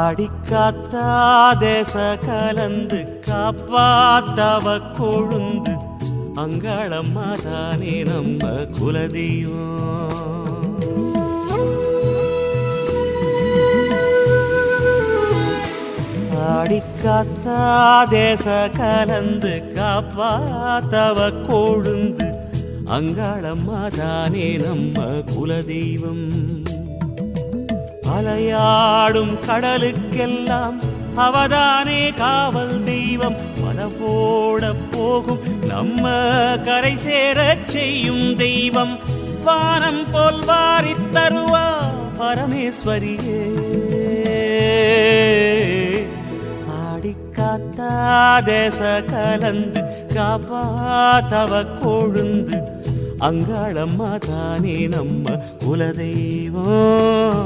ஆடிக்காத்தா தேச கலந்து காப்பாத்தவ கொழுந்து அங்காளம்மா தானே நம்ம குலதெய்வம். ஆடிக்காத்தா தேச கலந்து காப்பாத்தவ கொழுந்து அங்காளம்மா தானே நம்ம குலதெய்வம். அலையாடும் கடலுக்கெல்லாம் அவதானே காவல் தெய்வம். மல போட போகும் நம்ம கரை சேரச் செய்யும் தெய்வம். வானம் போல் வாரித் தருவா பரமேஸ்வரியே. ஆடிக்காத்தா தேச கலந்து காப்பாத்தவ கொழுந்து அங்காளம்மா தானே நம்ம குலதெய்வம்.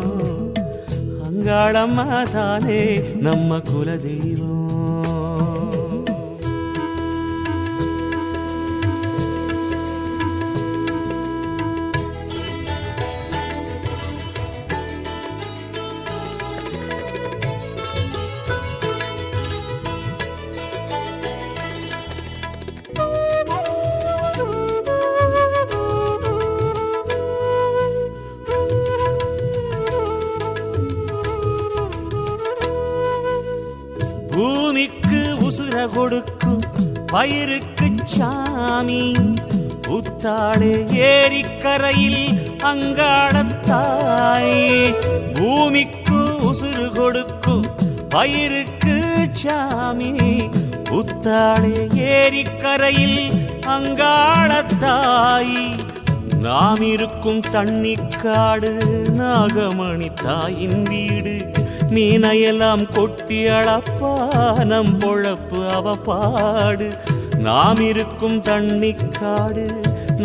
அங்காளம்மா தானே நம்ம குலதெய்வம். பூமிக்கு உசுர கொடுக்கும் பயிருக்கு சாமி. புத்தாளே ஏரிக்கரையில் அங்காளத்தாய். பூமிக்கு உசுறு கொடுக்கும் பயிருக்கு சாமி. புத்தாளே ஏரிக்கரையில் அங்காளத்தாய். நாம் இருக்கும் தண்ணிக்காடு நாகமணி தாயின் வீடு. மீனையெல்லாம் கொட்டி அளப்பா நம் பொழப்பு அவ பாடு. நாம் இருக்கும் தண்ணிக்காடு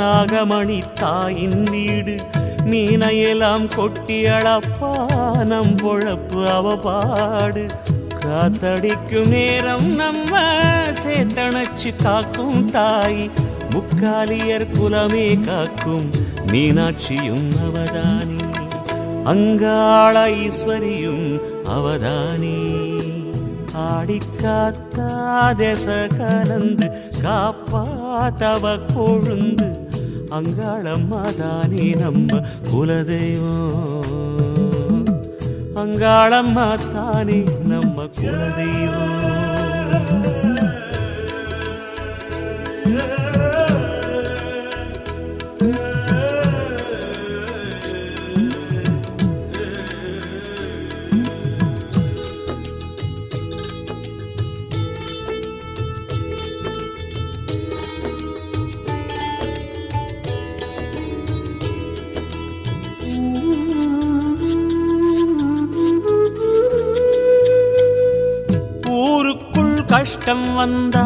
நாகமணி தாயின் வீடு. மீனையெல்லாம் கொட்டி அளப்பா நம் பொழப்பு அவ பாடு. காத்தடிக்கும் நேரம் நம்ம சேத்தணைச்சு காக்கும் தாய். முக்காலியர் குலமே காக்கும் மீனாட்சியும் அவதானி. அங்காள ஈஸ்வரியும் அவதானி. ஆடிக்காத்தா தேச கலந்து காப்பாத்தவ கொழுந்து அங்காளம்மா தானே நம்ம குலதெய்வம். அங்காளம்மா தானே நம்ம குலதெய்வம். கஷ்டம் வந்தா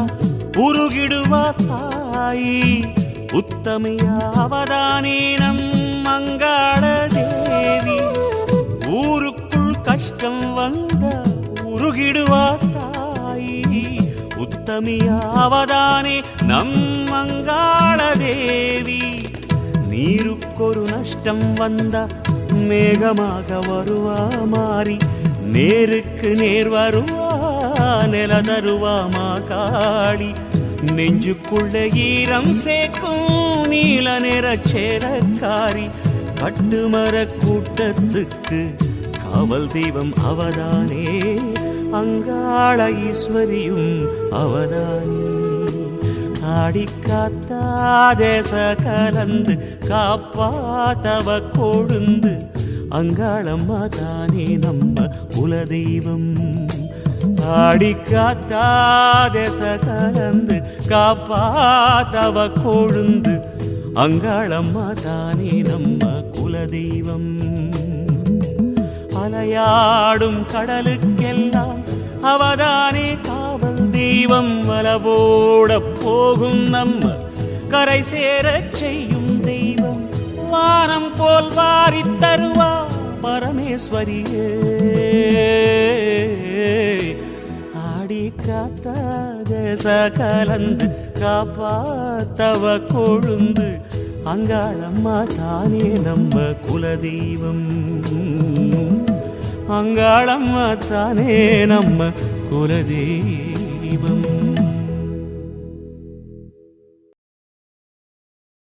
உருகிடுவா தாயி. உத்தமையா அவதானே நம் அங்காள தேவி. ஊருக்குள் கஷ்டம் வந்தா உருகிடுவா தாயி. உத்தமையா அவதானே நம் அங்காள தேவி. நீருக்கொரு நஷ்டம் வந்தா மேகமாக வருவா மாறி. நேருக்கு நேர் வருவா நில தருவாமா காளி. நெஞ்சுக்குள்ள ஈரம் சேர்க்கும் நீல நிற சேரக்காரி. கட்டுமர கூட்டத்துக்கு காவல் தெய்வம் அவதானே. அங்காள ஈஸ்வரியும் அவதானே. ஆடிக்காத்தா தேச கலந்து காப்பாத்தவ கொழுந்து அங்காளம்மா தானே நம்ம குலதெய்வம். ஆடிக்காத்தா தேச கலந்து காப்பாத்தவ கொழுந்து அங்காளம்மா தானே நம்ம குலதெய்வம். அலையாடும் கடலுக்கெல்லாம் அவதானே காவல் தெய்வம். வலபோட போகும் நம்ம கரை சேரச் செய்யும் தெய்வம். வானம் போல் வாரித் தருவா பரமேஸ்வரியே. ஆடிக்காத்தா தேச கலந்து காப்பாத்தவ கொழுந்து அங்காளம்மா தானே நம்ம குலதெய்வம். அங்காளம்மா தானே நம்ம குலதெய்வம்.